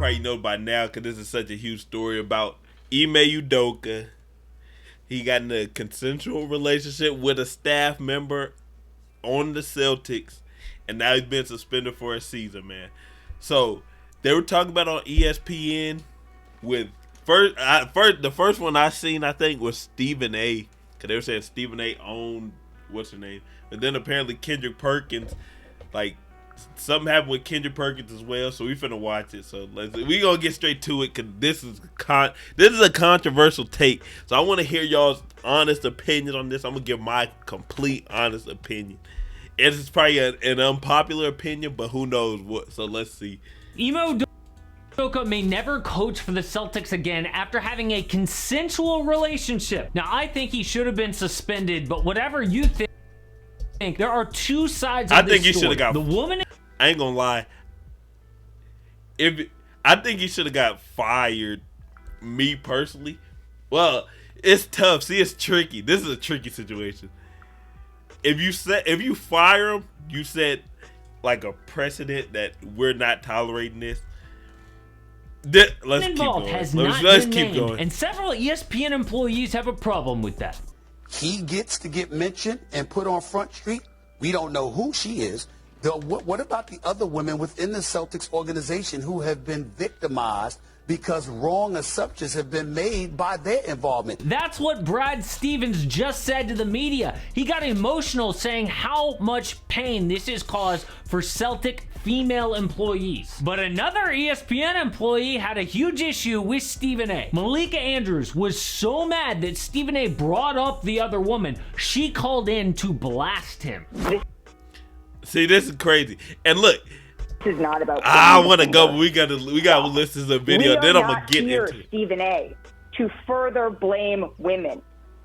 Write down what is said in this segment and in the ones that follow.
probably know by now because this is such a huge story about Ime Udoka. He got in a consensual relationship with a staff member on the Celtics, and now he's been suspended for a season, man. So they were talking about on ESPN with the first one I seen, I think, was Stephen A. Because they were saying Stephen A. owned what's her name, and then apparently Kendrick Perkins, like something happened with Kendrick Perkins as well. So we finna watch it. So we gonna get straight to it because this is a controversial take. So I want to hear y'all's honest opinion on this. I'm gonna give my complete honest opinion. It's probably an unpopular opinion, but who knows what. So let's see. Imo Udoka may never coach for the Celtics again after having a consensual relationship. Now, I think he should have been suspended, but whatever you think, there are two sides of this story. I think he should have got. The woman. I ain't gonna lie. I think he should have got fired. Me personally, well, it's tough. See, it's tricky. This is a tricky situation. If you fire him, you set like a precedent that we're not tolerating this. Let's keep going. Let's keep going. And several ESPN employees have a problem with that. He gets to get mentioned and put on Front Street. We don't know who she is. What about the other women within the Celtics organization who have been victimized because wrong assumptions have been made by their involvement? That's what Brad Stevens just said to the media. He got emotional saying how much pain this has caused for Celtic female employees. But another ESPN employee had a huge issue with Stephen A. Malika Andrews was so mad that Stephen A brought up the other woman, she called in to blast him. See, this is crazy. And look, this is not about. I want to go, but we got to listen to the video. Then I'm gonna get into it. Stephen A. to further blame women.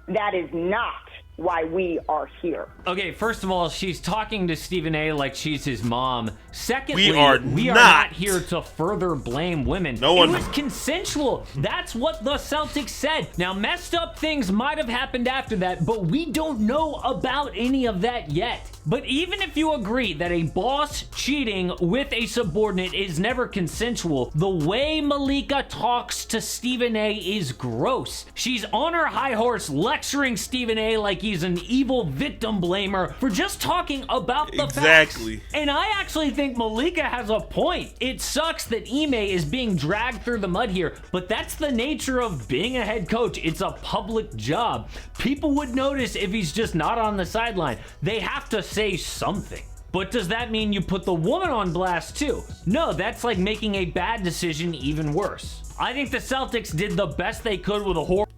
That is not why we are here. Okay, first of all, she's talking to Stephen A. like she's his mom. Secondly, we are not here to further blame women. No one. It was consensual. That's what the Celtics said. Now, messed up things might have happened after that, but we don't know about any of that yet. But even if you agree that a boss cheating with a subordinate is never consensual, the way Malika talks to Stephen A. is gross. She's on her high horse lecturing Stephen A. like he's an evil victim blamer for just talking about the facts. And I actually think Malika has a point. It sucks that Ime is being dragged through the mud here, but that's the nature of being a head coach. It's a public job. People would notice if he's just not on the sideline. They have to say something. But does that mean you put the woman on blast too? No, that's like making a bad decision even worse. I think the Celtics did the best they could with a horrible.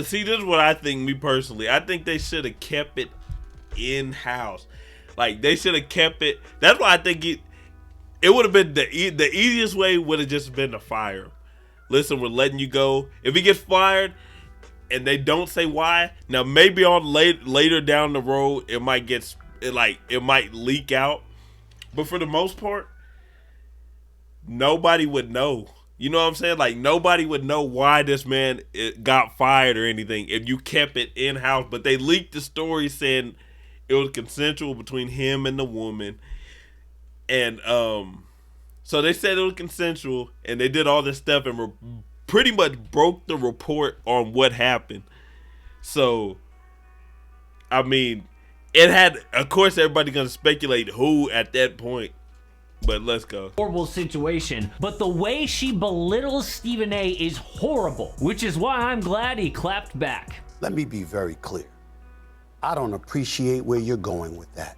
See, this is what I think, me personally. I think they should have kept it in-house. Like, they should have kept it. That's why I think it would have been the easiest way would have just been to fire him. Listen, we're letting you go. If he gets fired and they don't say why, now maybe on later down the road it might leak out. But for the most part, nobody would know. You know what I'm saying? Like, nobody would know why this man got fired or anything if you kept it in-house. But they leaked the story saying it was consensual between him and the woman. And so they said it was consensual, and they did all this stuff and pretty much broke the report on what happened. So, I mean, it had, of course, everybody going to speculate who at that point. But let's go. Horrible situation, but the way she belittles Stephen A. is horrible, which is why I'm glad he clapped back. Let me be very clear. I don't appreciate where you're going with that.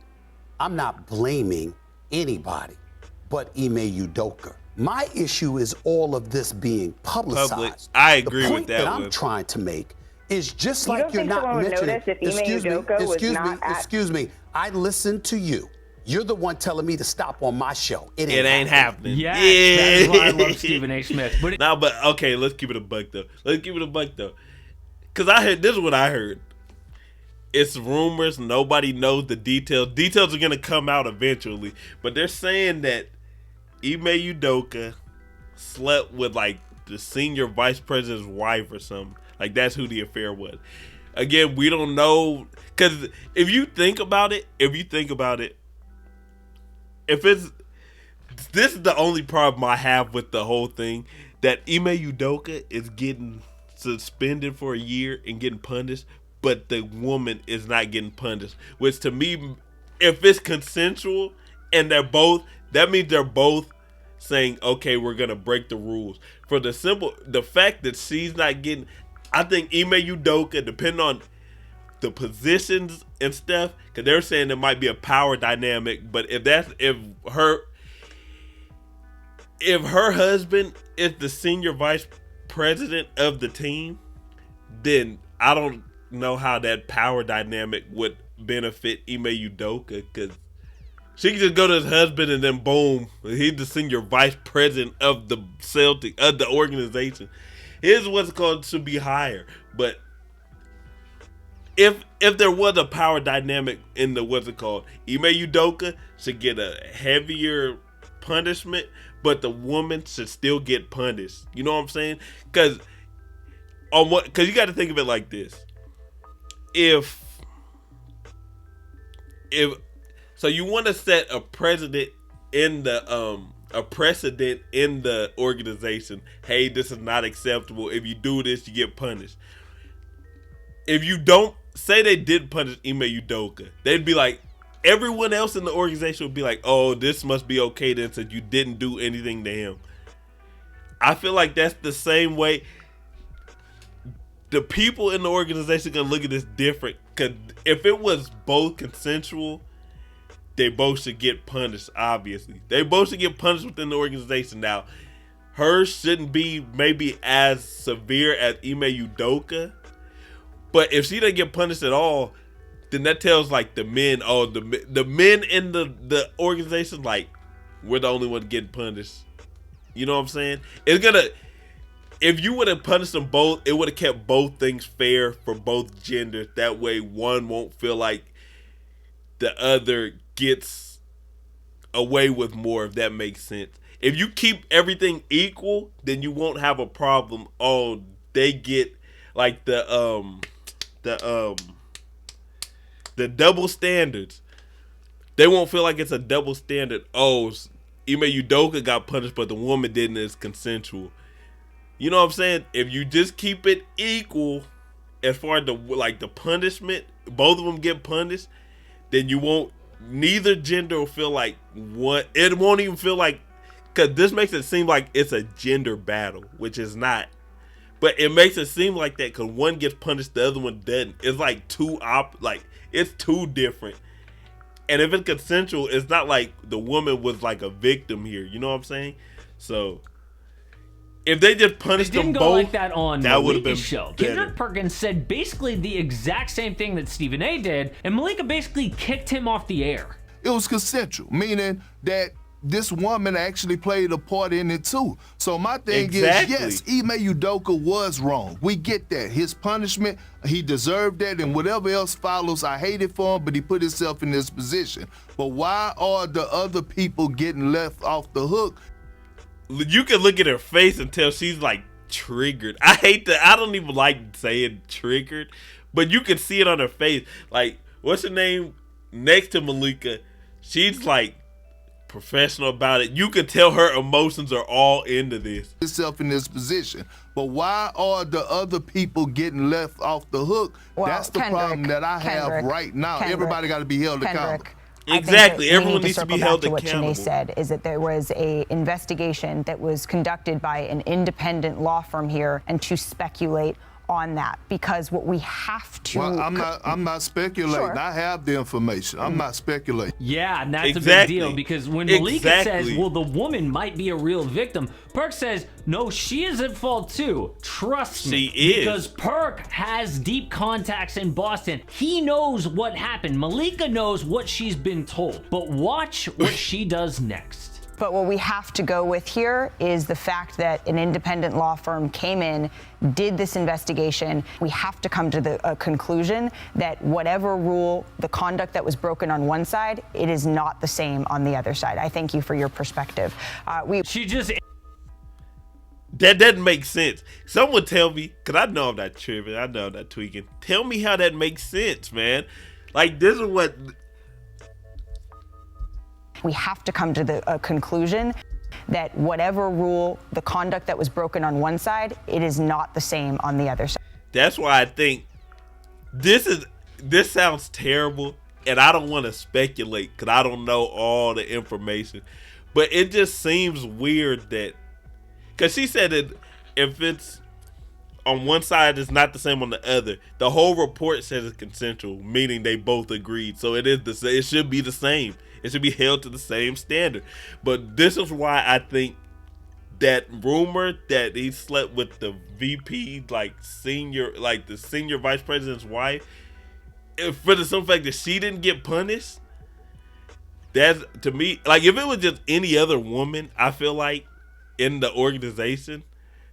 I'm not blaming anybody but Ime Udoka. My issue is all of this being publicized. I agree with that. The point that I'm trying to make is just like you're not mentioning. Excuse me. I listened to you. You're the one telling me to stop on my show. It ain't happening. Yeah, that's why I love Stephen A. Smith. But okay, let's keep it a buck though. Cause this is what I heard. It's rumors. Nobody knows the details. Details are gonna come out eventually. But they're saying that Ime Udoka slept with like the senior vice president's wife or something. Like that's who the affair was. Again, we don't know. Cause if you think about it, if it's this is the only problem I have with the whole thing, that Ime Udoka is getting suspended for a year and getting punished, but the woman is not getting punished. Which to me, if it's consensual and that means they're both saying, okay, we're gonna break the rules. For the fact that she's not getting, I think Ime Udoka, depending on the positions and stuff, because they're saying there might be a power dynamic, but if her husband is the senior vice president of the team, then I don't know how that power dynamic would benefit Ime Udoka, because she can just go to his husband and then boom, he's the senior vice president of the Celtics, of the organization. His what's called should be higher, but if there was a power dynamic in the Ime Udoka should get a heavier punishment, but the woman should still get punished. You know what I'm saying? Because you got to think of it like this: if so, you want to set a precedent in the organization. Hey, this is not acceptable. If you do this, you get punished. If you don't, say they did punish Ime Udoka, they'd be like, everyone else in the organization would be like, oh, this must be okay then, since you didn't do anything to him. I feel like that's the same way the people in the organization are going to look at this different. Because if it was both consensual, they both should get punished, obviously. They both should get punished within the organization. Now, hers shouldn't be maybe as severe as Ime Udoka, but if she doesn't get punished at all, then that tells like the men, the men in the organization, like, we're the only one getting punished. You know what I'm saying? If you would have punished them both, it would have kept both things fair for both genders. That way one won't feel like the other gets away with more, if that makes sense. If you keep everything equal, then you won't have a problem. Oh, they get like the double standards. They won't feel like it's a double standard. Oh, Ime Udoka got punished, but the woman didn't. It's consensual. You know what I'm saying? If you just keep it equal, as far as the punishment, both of them get punished, then you won't. Neither gender will feel like one. It won't even feel like, because this makes it seem like it's a gender battle, which is not. But it makes it seem like that because one gets punished, the other one doesn't. It's like it's too different. And if it's consensual, it's not like the woman was like a victim here. You know what I'm saying? So if they just punished them both, like that on that would have been show. better. Kendrick Perkins said basically the exact same thing that Stephen A. did, and Malika basically kicked him off the air. It was consensual, meaning that this woman actually played a part in it too. So my thing is, yes, Ime Udoka was wrong. We get that. His punishment, he deserved that, and whatever else follows, I hate it for him, but he put himself in this position. But why are the other people getting left off the hook? You can look at her face and tell she's like triggered. I don't even like saying triggered, but you can see it on her face. Like, what's her name next to Malika? She's like professional about it. You can tell her emotions are all into this. Itself in this position. But why are the other people getting left off the hook? Well, that's the problem that I have right now. Everybody got to be held accountable. Exactly. Everyone needs to be held accountable. What Janae said is that there was an investigation that was conducted by an independent law firm here, and to speculate on that, because what we have to. Well, I'm not speculating. Sure. I have the information. I'm not speculating. Yeah, and that's a big deal, because when Malika says, well, the woman might be a real victim, Perk says, no, she is at fault too. Trust me. She is. Because Perk has deep contacts in Boston. He knows what happened. Malika knows what she's been told. But watch what she does next. But what we have to go with here is the fact that an independent law firm came in, did this investigation. We have to come to the conclusion that whatever rule, the conduct that was broken on one side, it is not the same on the other side. I thank you for your perspective. That doesn't make sense. Someone tell me, because I know I'm not tripping, I know I'm not tweaking. Tell me how that makes sense, man. Like, this is what... We have to come to the conclusion that whatever rule, the conduct that was broken on one side, it is not the same on the other side. That's why I think this sounds terrible, and I don't want to speculate because I don't know all the information. But it just seems weird that, because she said that if it's on one side, it's not the same on the other. The whole report says it's consensual, meaning they both agreed. So it should be the same. It should be held to the same standard. But this is why I think that rumor that he slept with the VP, the senior vice president's wife, for the simple fact that she didn't get punished, that's, to me, like, if it was just any other woman, I feel like, in the organization,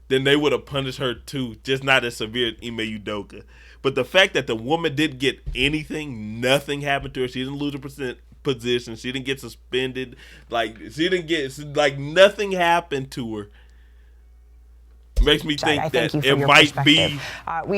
then they would have punished her too, just not as severe as Ime Udoka. But the fact that the woman didn't get anything, nothing happened to her, she didn't lose her position, she didn't get suspended, nothing happened to her, makes me think that it might be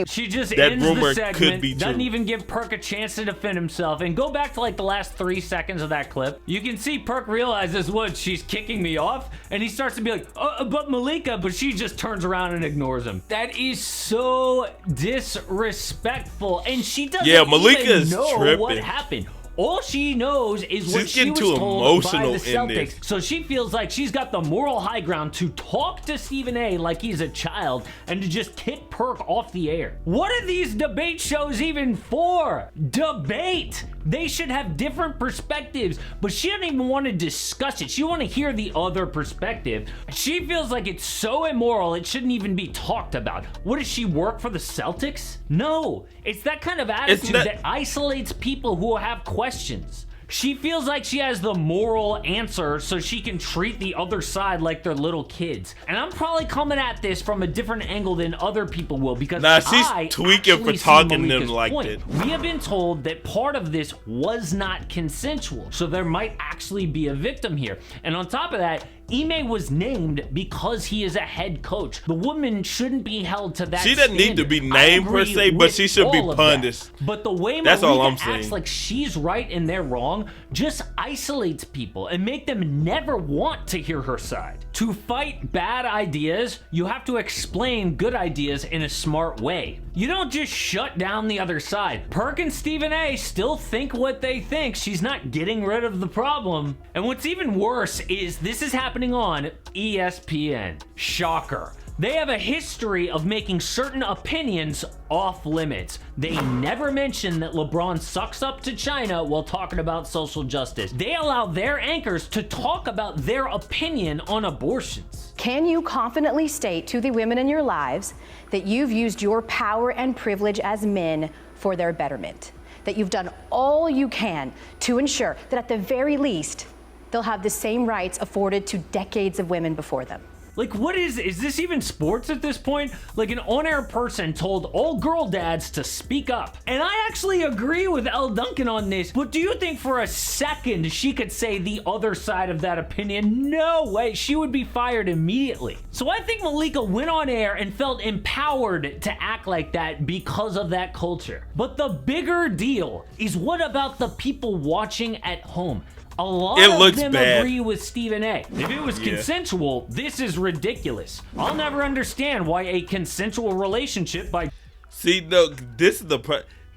she just that ends rumor the segment, could be doesn't true. even give Perk a chance to defend himself. And go back to the last 3 seconds of that clip. You can see Perk realizes what she's kicking me off, and he starts to be like, but Malika, but she just turns around and ignores him. That is so disrespectful, and she doesn't Malika even is know tripping. what happened. All she knows is what She's she getting was too told by the emotional in this. Celtics. So she feels like she's got the moral high ground to talk to Stephen A like he's a child and to just kick Perk off the air. What are these debate shows even for? Debate! They should have different perspectives, but she doesn't even want to discuss it. She want to hear the other perspective. She feels like it's so immoral it shouldn't even be talked about. What, does she work for the Celtics? No, it's that kind of attitude that isolates people who have questions. She feels like she has the moral answer so she can treat the other side like they're little kids. And I'm probably coming at this from a different angle than other people will, because she's tweaking for talking to them like that. We have been told that part of this was not consensual, so there might actually be a victim here. And on top of that, Ime was named because he is a head coach. The woman shouldn't be held to that She doesn't need to be named per se, but she should be punished. But the way That's all I'm Malika saying. acts like she's right and they're wrong just isolates people and make them never want to hear her side. To fight bad ideas, you have to explain good ideas in a smart way. You don't just shut down the other side. Perk and Stephen A still think what they think. She's not getting rid of the problem. And what's even worse is this is happening on ESPN. Shocker. They have a history of making certain opinions off limits. They never mention that LeBron sucks up to China while talking about social justice. They allow their anchors to talk about their opinion on abortions. Can you confidently state to the women in your lives that you've used your power and privilege as men for their betterment? That you've done all you can to ensure that at the very least, they'll have the same rights afforded to decades of women before them? Like, what is this even sports at this point? Like, an on-air person told all girl dads to speak up. And I actually agree with L. Duncan on this, but do you think for a second she could say the other side of that opinion? No way, she would be fired immediately. So I think Malika went on air and felt empowered to act like that because of that culture. But the bigger deal is, what about the people watching at home? A lot of them agree with Stephen A. If it was consensual, this is ridiculous. I'll never understand why a consensual relationship by... See, no, this is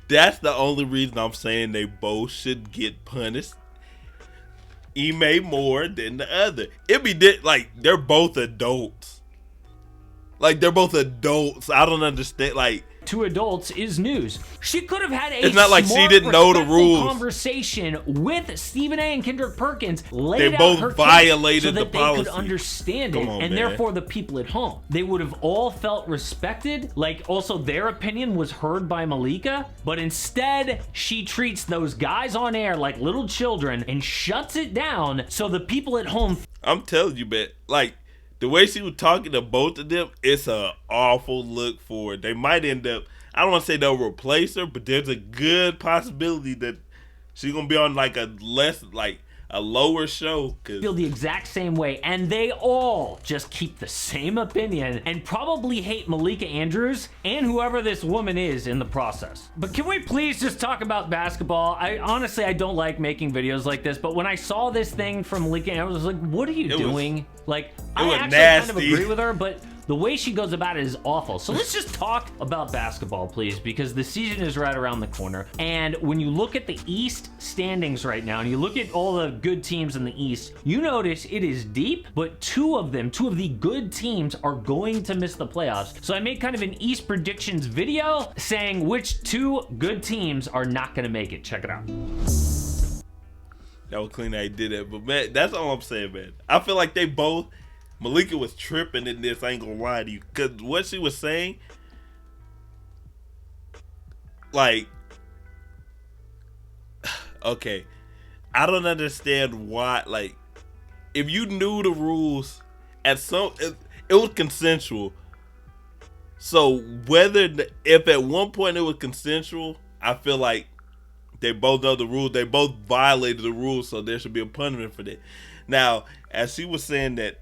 that's the only reason I'm saying they both should get punished. Ime more than the other. It'd be like, they're both adults. I don't understand, like... To adults is news. She could have had a it's not like she didn't know the rules. Conversation with Stephen A. and Kendrick Perkins. They both violated the policy. They could understand it, and therefore the people at home. They would have all felt respected. Like, also their opinion was heard by Malika. But instead, she treats those guys on air like little children and shuts it down so the people at home... I'm telling you, man. Like, the way she was talking to both of them, it's an awful look for her. They might end up, I don't want to say they'll replace her, but there's a good possibility that she's going to be on like a a lower show. Feel the exact same way, and they all just keep the same opinion and probably hate Malika Andrews and whoever this woman is in the process. But can we please just talk about basketball? I honestly don't like making videos like this, but when I saw this thing from Malika Andrews, I was like, what are you doing? I actually kind of agree with her, but the way she goes about it is awful. So let's just talk about basketball, please, because the season is right around the corner. And when you look at the East standings right now, and you look at all the good teams in the East, you notice it is deep, but two of the good teams are going to miss the playoffs. So I made kind of an East predictions video saying which two good teams are not going to make it. Check it out. That was clean that he did that. But, man, that's all I'm saying, man. I feel like they both... Malika was tripping in this, I ain't gonna lie to you. Because what she was saying, okay, I don't understand why, if you knew the rules, it was consensual. So if at one point it was consensual, I feel like they both know the rules. They both violated the rules, so there should be a punishment for that. Now, as she was saying that,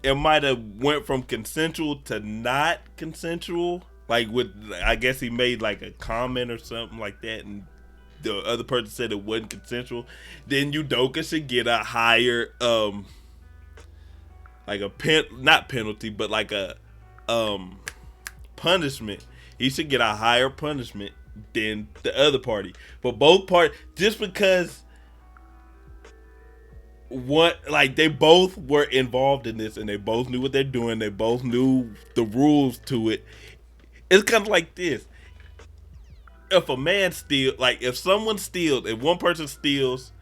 it might have went from consensual to not consensual. I guess he made a comment or something like that, and the other person said it wasn't consensual. Then Udoka should get a higher, not penalty, but a punishment. He should get a higher punishment than the other party. But both parties, just because. They both were involved in this and they both knew what they're doing. They both knew the rules to it. It's kind of like this. If a man steals, if someone steals, if one person steals,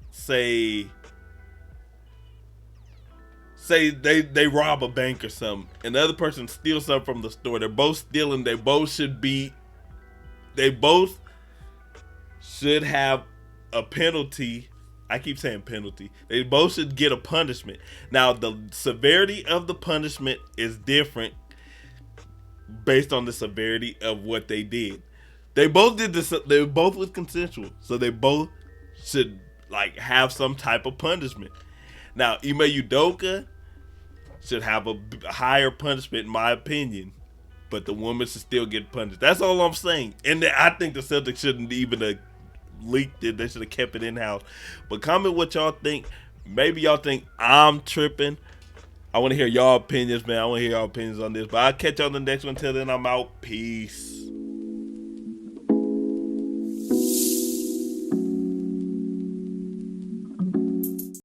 say they rob a bank or something, and the other person steals something from the store, they're both stealing, they both should have a penalty. I keep saying penalty. They both should get a punishment. Now, the severity of the punishment is different based on the severity of what they did. They both did this. They both was consensual, so they both should have some type of punishment. Now, Ime Udoka should have a higher punishment, in my opinion, but the woman should still get punished. That's all I'm saying. And I think the Celtics shouldn't even leaked it. They should have kept it in house. But comment what y'all think. Maybe y'all think I'm tripping. I want to hear y'all opinions, man. I want to hear y'all opinions on this. But I'll catch y'all on the next one. Until then, I'm out. Peace.